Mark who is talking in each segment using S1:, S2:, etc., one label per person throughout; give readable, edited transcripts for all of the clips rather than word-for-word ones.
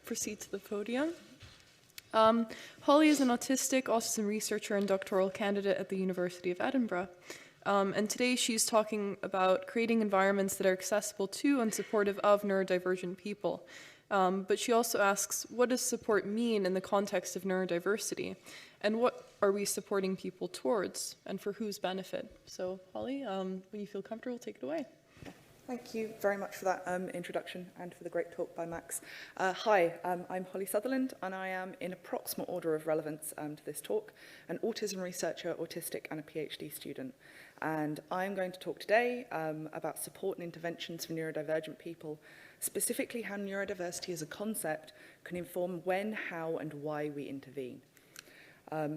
S1: proceed to the podium. Holly is an autistic autism researcher and doctoral candidate at the University of Edinburgh. And today she's talking about creating environments that are accessible to and supportive of neurodivergent people. But she also asks, what does support mean in the context of neurodiversity? And what are we supporting people towards and for whose benefit? So Holly, when you feel comfortable, take it away.
S2: Thank you very much for that introduction and for the great talk by Max. Hi, I'm Holly Sutherland, and I am, in approximate order of relevance to this talk, an autism researcher, autistic, and a PhD student. And I'm going to talk today about support and interventions for neurodivergent people, specifically how neurodiversity as a concept can inform when, how, and why we intervene.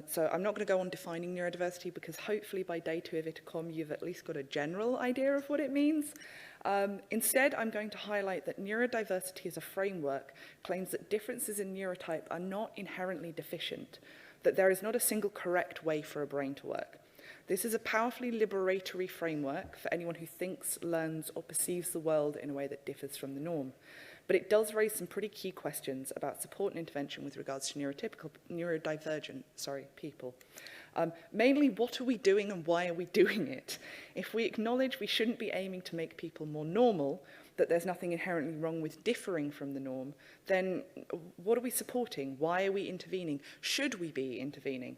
S2: So I'm not going to go on defining neurodiversity because hopefully by day 2 of ITAKOM you've at least got a general idea of what it means. Instead, I'm going to highlight that neurodiversity as a framework claims that differences in neurotype are not inherently deficient, that there is not a single correct way for a brain to work. This is a powerfully liberatory framework for anyone who thinks, learns, or perceives the world in a way that differs from the norm. But it does raise some pretty key questions about support and intervention with regards to neurodivergent people. Mainly, what are we doing and why are we doing it? If we acknowledge we shouldn't be aiming to make people more normal, that there's nothing inherently wrong with differing from the norm, then what are we supporting? Why are we intervening? Should we be intervening?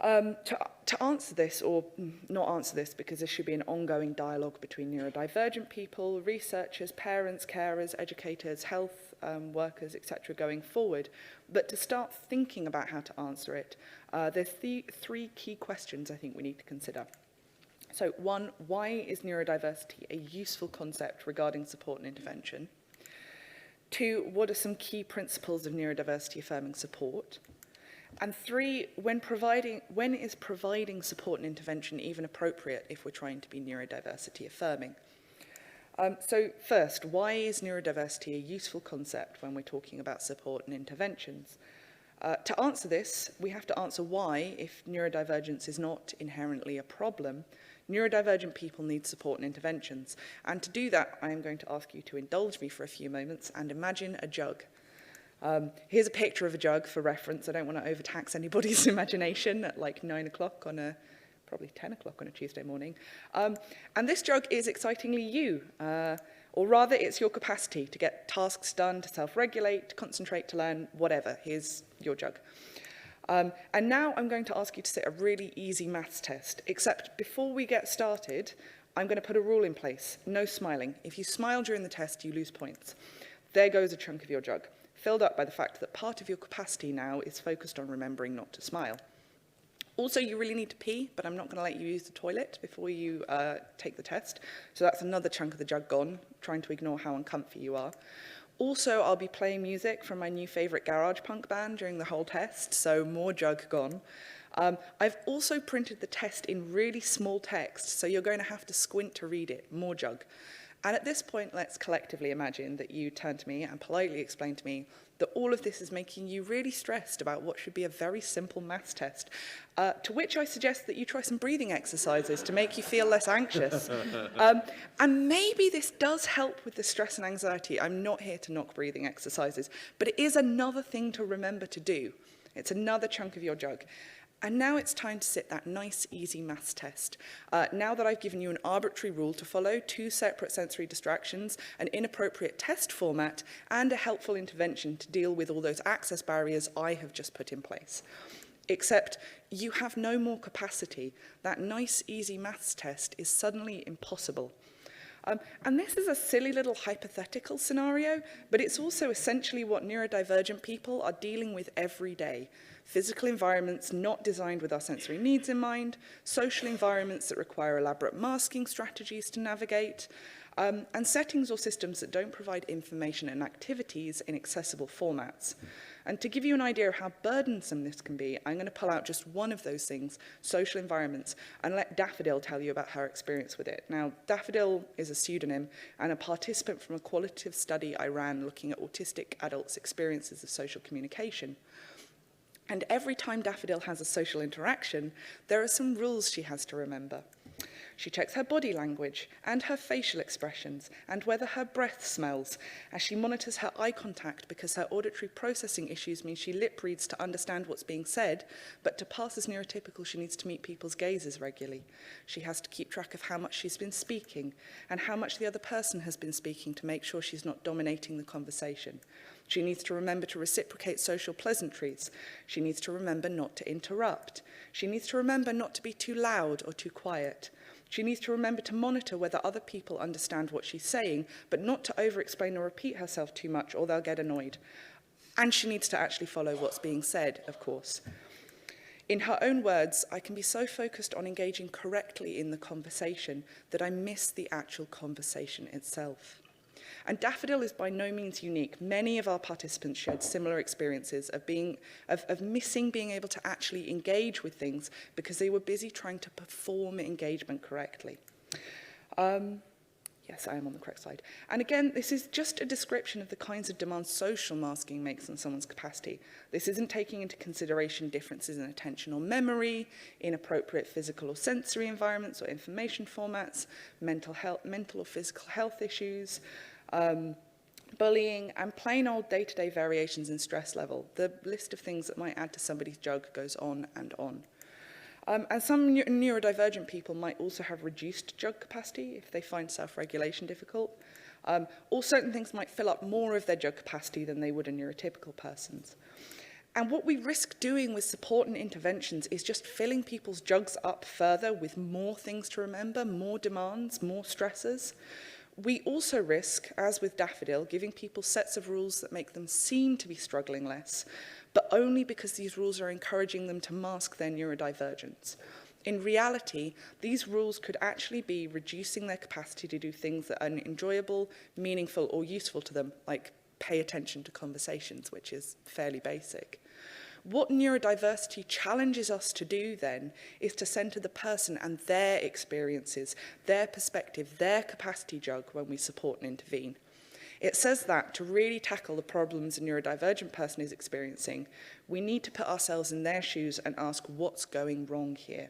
S2: To answer this, or not answer this, because this should be an ongoing dialogue between neurodivergent people, researchers, parents, carers, educators, health workers, etc. going forward, but to start thinking about how to answer it, there's three key questions I think we need to consider. So 1, why is neurodiversity a useful concept regarding support and intervention? 2, what are some key principles of neurodiversity-affirming support? And 3, when is providing support and intervention even appropriate if we're trying to be neurodiversity affirming? So first, why is neurodiversity a useful concept when we're talking about support and interventions? To answer this, we have to answer why, if neurodivergence is not inherently a problem, neurodivergent people need support and interventions. And to do that, I am going to ask you to indulge me for a few moments and imagine a jug. Here's a picture of a jug for reference. I don't want to overtax anybody's imagination at like 9 o'clock on probably 10 o'clock on a Tuesday morning. And this jug is excitingly you, or rather it's your capacity to get tasks done, to self-regulate, to concentrate, to learn, whatever. Here's your jug. And now I'm going to ask you to sit a really easy maths test, except before we get started, I'm going to put a rule in place. No smiling. If you smile during the test, you lose points. There goes a chunk of your jug, filled up by the fact that part of your capacity now is focused on remembering not to smile. Also, you really need to pee, but I'm not going to let you use the toilet before you take the test. So that's another chunk of the jug gone, trying to ignore how uncomfy you are. Also, I'll be playing music from my new favourite garage punk band during the whole test, so more jug gone. I've also printed the test in really small text, so you're going to have to squint to read it, more jug. And at this point, let's collectively imagine that you turn to me and politely explain to me that all of this is making you really stressed about what should be a very simple maths test, to which I suggest that you try some breathing exercises to make you feel less anxious. And maybe this does help with the stress and anxiety. I'm not here to knock breathing exercises, but it is another thing to remember to do. It's another chunk of your jug. And now it's time to sit that nice, easy maths test. Now that I've given you an arbitrary rule to follow, 2 separate sensory distractions, an inappropriate test format, and a helpful intervention to deal with all those access barriers I have just put in place. Except you have no more capacity. That nice, easy maths test is suddenly impossible. And this is a silly little hypothetical scenario, but it's also essentially what neurodivergent people are dealing with every day. Physical environments not designed with our sensory needs in mind, social environments that require elaborate masking strategies to navigate, and settings or systems that don't provide information and activities in accessible formats. And to give you an idea of how burdensome this can be, I'm going to pull out just one of those things, social environments, and let Daffodil tell you about her experience with it. Now, Daffodil is a pseudonym and a participant from a qualitative study I ran looking at autistic adults' experiences of social communication. And every time Daffodil has a social interaction, there are some rules she has to remember. She checks her body language and her facial expressions and whether her breath smells as she monitors her eye contact because her auditory processing issues mean she lip reads to understand what's being said, but to pass as neurotypical she needs to meet people's gazes regularly. She has to keep track of how much she's been speaking and how much the other person has been speaking to make sure she's not dominating the conversation. She needs to remember to reciprocate social pleasantries. She needs to remember not to interrupt. She needs to remember not to be too loud or too quiet. She needs to remember to monitor whether other people understand what she's saying, but not to over-explain or repeat herself too much or they'll get annoyed. And she needs to actually follow what's being said, of course. In her own words, I can be so focused on engaging correctly in the conversation that I miss the actual conversation itself. And Daffodil is by no means unique. Many of our participants shared similar experiences of missing being able to actually engage with things because they were busy trying to perform engagement correctly. Yes, I am on the correct side. And again, this is just a description of the kinds of demands social masking makes on someone's capacity. This isn't taking into consideration differences in attention or memory, inappropriate physical or sensory environments or information formats, mental or physical health issues, bullying, and plain old day-to-day variations in stress level. The list of things that might add to somebody's jug goes on and on. And some neurodivergent people might also have reduced jug capacity if they find self-regulation difficult. Or certain things might fill up more of their jug capacity than they would a neurotypical person's. And what we risk doing with support and interventions is just filling people's jugs up further with more things to remember, more demands, more stressors. We also risk, as with Daffodil, giving people sets of rules that make them seem to be struggling less, but only because these rules are encouraging them to mask their neurodivergence. In reality, these rules could actually be reducing their capacity to do things that are enjoyable, meaningful, or useful to them, like pay attention to conversations, which is fairly basic. What neurodiversity challenges us to do then is to centre the person and their experiences, their perspective, their capacity jug when we support and intervene. It says that to really tackle the problems a neurodivergent person is experiencing, we need to put ourselves in their shoes and ask what's going wrong here.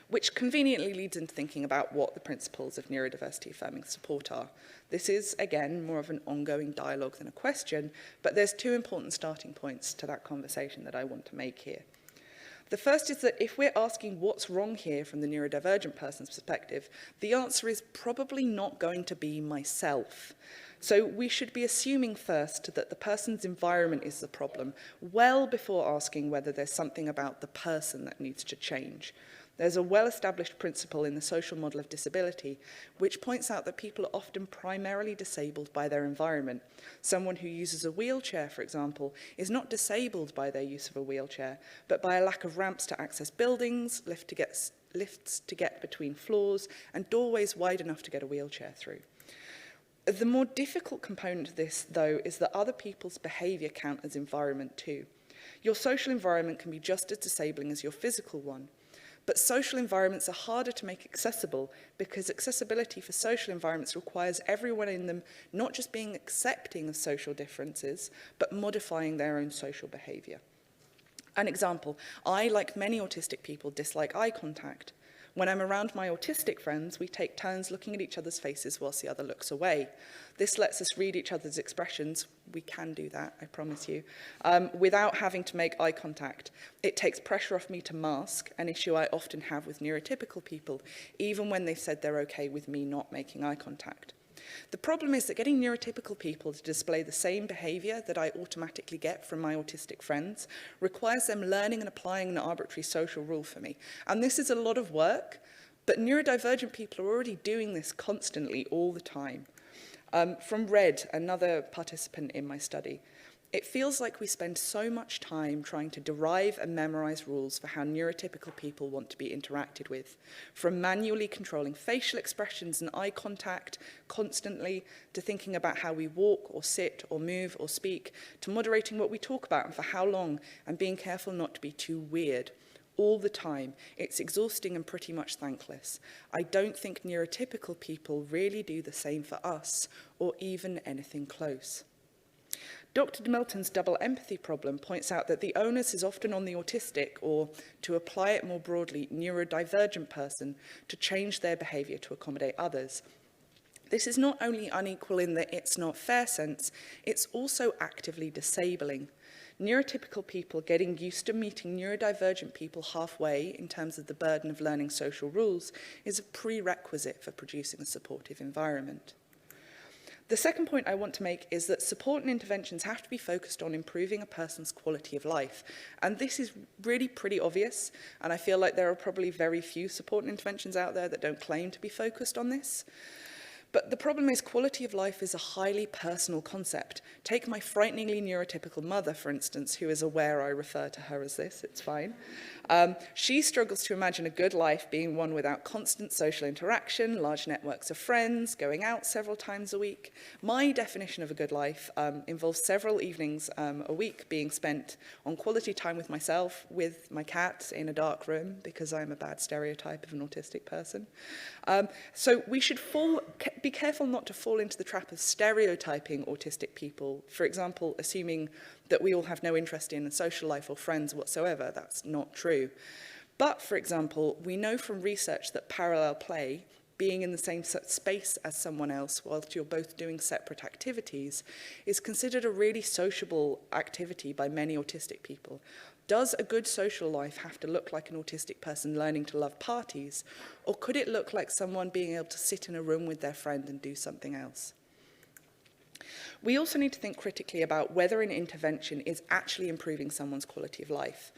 S2: Which conveniently leads into thinking about what the principles of neurodiversity-affirming support are. This is, again, more of an ongoing dialogue than a question, but there's two important starting points to that conversation that I want to make here. The first is that if we're asking what's wrong here from the neurodivergent person's perspective, the answer is probably not going to be myself. So we should be assuming first that the person's environment is the problem, well before asking whether there's something about the person that needs to change. There's a well-established principle in the social model of disability which points out that people are often primarily disabled by their environment. Someone who uses a wheelchair, for example, is not disabled by their use of a wheelchair, but by a lack of ramps to access buildings, lifts to get between floors, and doorways wide enough to get a wheelchair through. The more difficult component of this, though, is that other people's behaviour count as environment too. Your social environment can be just as disabling as your physical one. But social environments are harder to make accessible because accessibility for social environments requires everyone in them not just being accepting of social differences, but modifying their own social behaviour. An example, I, like many autistic people, dislike eye contact. When I'm around my autistic friends, we take turns looking at each other's faces whilst the other looks away. This lets us read each other's expressions. We can do that, I promise you, without having to make eye contact. It takes pressure off me to mask, an issue I often have with neurotypical people, even when they've said they're okay with me not making eye contact. The problem is that getting neurotypical people to display the same behaviour that I automatically get from my autistic friends requires them learning and applying an arbitrary social rule for me. And this is a lot of work, but neurodivergent people are already doing this constantly all the time. From Red, another participant in my study, it feels like we spend so much time trying to derive and memorise rules for how neurotypical people want to be interacted with, from manually controlling facial expressions and eye contact constantly, to thinking about how we walk or sit or move or speak, to moderating what we talk about and for how long, and being careful not to be too weird. All the time. It's exhausting and pretty much thankless. I don't think neurotypical people really do the same for us, or even anything close. Dr. Milton's double empathy problem points out that the onus is often on the autistic, or to apply it more broadly, neurodivergent person to change their behaviour to accommodate others. This is not only unequal in the it's not fair sense, it's also actively disabling. Neurotypical people getting used to meeting neurodivergent people halfway in terms of the burden of learning social rules is a prerequisite for producing a supportive environment. The second point I want to make is that support and interventions have to be focused on improving a person's quality of life. And this is really pretty obvious, and I feel like there are probably very few support and interventions out there that don't claim to be focused on this. But the problem is quality of life is a highly personal concept. Take my frighteningly neurotypical mother, for instance, who is aware I refer to her as this, it's fine. She struggles to imagine a good life being one without constant social interaction, large networks of friends, going out several times a week. My definition of a good life involves several evenings a week being spent on quality time with myself, with my cat in a dark room, because I'm a bad stereotype of an autistic person. So we should be careful not to fall into the trap of stereotyping autistic people, for example, assuming that we all have no interest in a social life or friends whatsoever. That's not true. But, for example, we know from research that parallel play, being in the same space as someone else whilst you're both doing separate activities, is considered a really sociable activity by many autistic people. Does a good social life have to look like an autistic person learning to love parties, or could it look like someone being able to sit in a room with their friend and do something else? We also need to think critically about whether an intervention is actually improving someone's quality of life.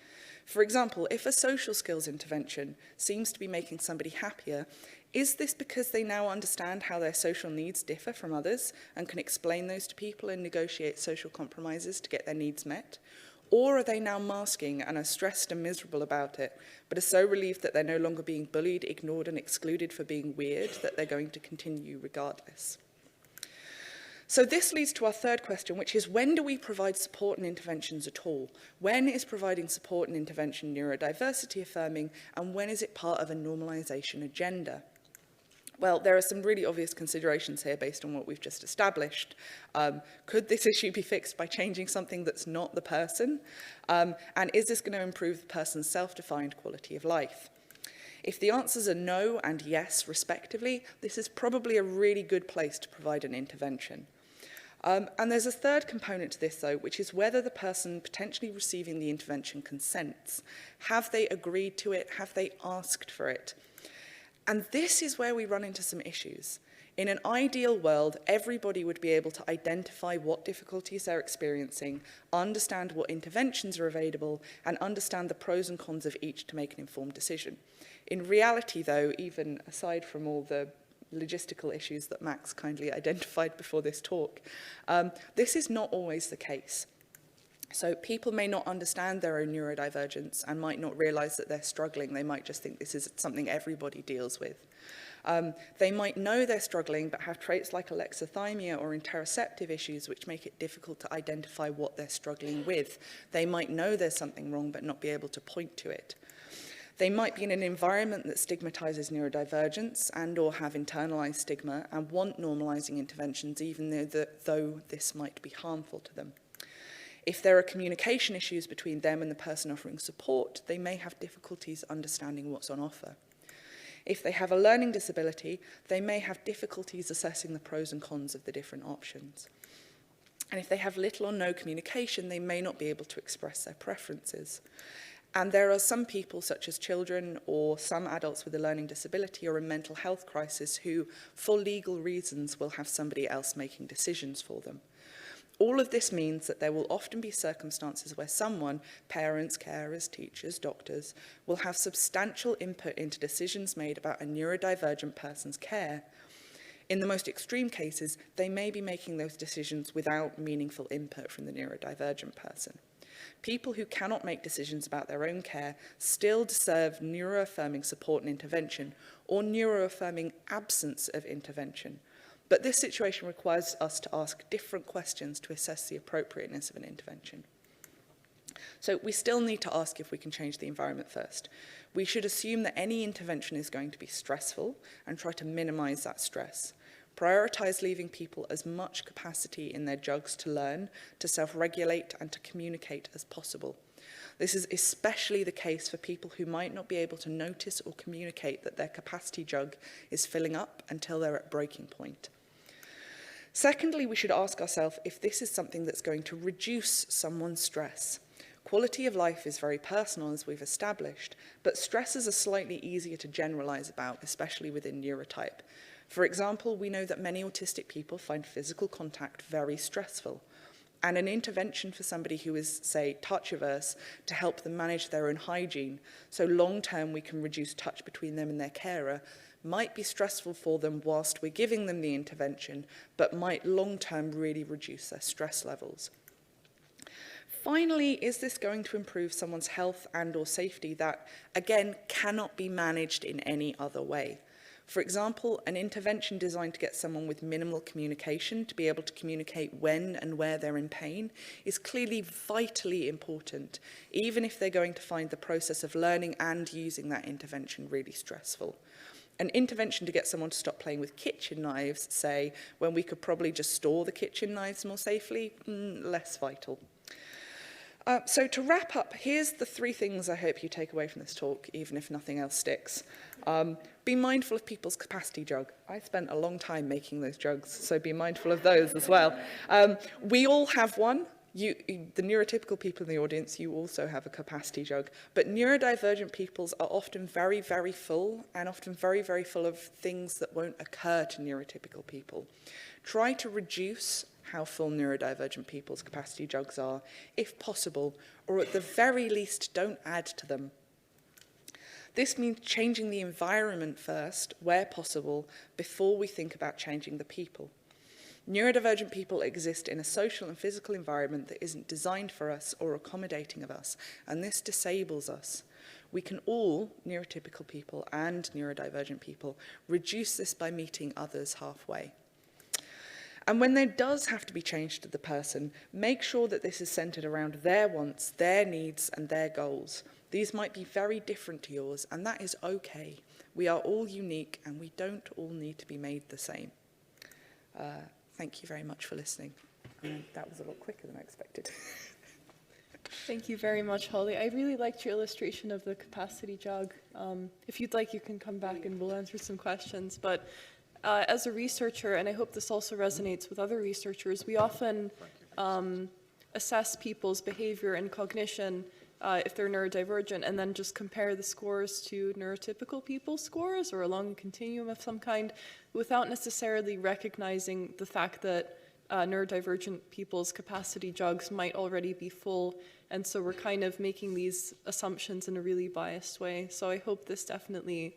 S2: For example, if a social skills intervention seems to be making somebody happier, is this because they now understand how their social needs differ from others and can explain those to people and negotiate social compromises to get their needs met? Or are they now masking and are stressed and miserable about it, but are so relieved that they're no longer being bullied, ignored, and excluded for being weird that they're going to continue regardless? So this leads to our third question, which is, when do we provide support and interventions at all? When is providing support and intervention neurodiversity affirming, and when is it part of a normalization agenda? Well, there are some really obvious considerations here based on what we've just established. Could this issue be fixed by changing something that's not the person? And is this going to improve the person's self-defined quality of life? If the answers are no and yes, respectively, this is probably a really good place to provide an intervention. And there's a third component to this, though, which is whether the person potentially receiving the intervention consents. Have they agreed to it? Have they asked for it? And this is where we run into some issues. In an ideal world, everybody would be able to identify what difficulties they're experiencing, understand what interventions are available, and understand the pros and cons of each to make an informed decision. In reality, though, even aside from all the logistical issues that Max kindly identified before this talk, this is not always the case. So people may not understand their own neurodivergence and might not realise that they're struggling. They might just think this is something everybody deals with. They might know they're struggling but have traits like alexithymia or interoceptive issues which make it difficult to identify what they're struggling with. They might know there's something wrong but not be able to point to it. They might be in an environment that stigmatizes neurodivergence and or have internalized stigma and want normalizing interventions even though this might be harmful to them. If there are communication issues between them and the person offering support, they may have difficulties understanding what's on offer. If they have a learning disability, they may have difficulties assessing the pros and cons of the different options. And if they have little or no communication, they may not be able to express their preferences. And there are some people, such as children or some adults with a learning disability or a mental health crisis, who, for legal reasons, will have somebody else making decisions for them. All of this means that there will often be circumstances where someone, parents, carers, teachers, doctors, will have substantial input into decisions made about a neurodivergent person's care. In the most extreme cases, they may be making those decisions without meaningful input from the neurodivergent person. People who cannot make decisions about their own care still deserve neuroaffirming support and intervention, or neuroaffirming absence of intervention. But this situation requires us to ask different questions to assess the appropriateness of an intervention. So we still need to ask if we can change the environment first. We should assume that any intervention is going to be stressful and try to minimize that stress. Prioritise leaving people as much capacity in their jugs to learn, to self-regulate and to communicate as possible. This is especially the case for people who might not be able to notice or communicate that their capacity jug is filling up until they're at breaking point. Secondly, we should ask ourselves if this is something that's going to reduce someone's stress. Quality of life is very personal, as we've established, but stresses are slightly easier to generalize about, especially within neurotype. For example, we know that many autistic people find physical contact very stressful, and an intervention for somebody who is, say, touch averse to help them manage their own hygiene, so long-term we can reduce touch between them and their carer, might be stressful for them whilst we're giving them the intervention, but might long-term really reduce their stress levels. Finally, is this going to improve someone's health and or safety that, again, cannot be managed in any other way? For example, an intervention designed to get someone with minimal communication to be able to communicate when and where they're in pain is clearly vitally important, even if they're going to find the process of learning and using that intervention really stressful. An intervention to get someone to stop playing with kitchen knives, say, when we could probably just store the kitchen knives more safely, less vital. So to wrap up, here's the 3 things I hope you take away from this talk, even if nothing else sticks. Be mindful of people's capacity jug. I spent a long time making those jugs, so be mindful of those as well. We all have one. The neurotypical people in the audience, you also have a capacity jug. But neurodivergent peoples are often very, very full, and often very, very full of things that won't occur to neurotypical people. Try to reduce how full neurodivergent people's capacity jugs are, if possible, or at the very least, don't add to them. This means changing the environment first, where possible, before we think about changing the people. Neurodivergent people exist in a social and physical environment that isn't designed for us or accommodating of us, and this disables us. We can all, neurotypical people and neurodivergent people, reduce this by meeting others halfway. And when there does have to be change to the person, make sure that this is centered around their wants, their needs, and their goals. These might be very different to yours, and that is okay. We are all unique, and we don't all need to be made the same. Thank you very much for listening. That was a lot quicker than I expected.
S1: Thank you very much, Holly. I really liked your illustration of the capacity jug. If you'd like, you can come back and we'll answer some questions. But as a researcher, and I hope this also resonates with other researchers, we often assess people's behavior and cognition if they're neurodivergent, and then just compare the scores to neurotypical people's scores or along a continuum of some kind, without necessarily recognizing the fact that neurodivergent people's capacity jugs might already be full, and so we're kind of making these assumptions in a really biased way. So I hope this definitely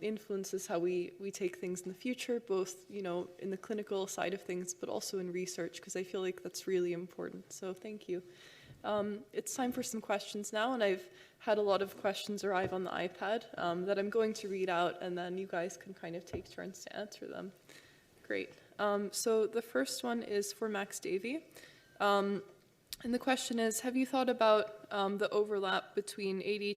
S1: influences how we take things in the future, both, you know, in the clinical side of things, but also in research, because I feel like that's really important. So thank you. It's time for some questions now, and I've had a lot of questions arrive on the iPad that I'm going to read out, and then you guys can kind of take turns to answer them. Great. So the first one is for Max Davey. And the question is, have you thought about the overlap between ADHD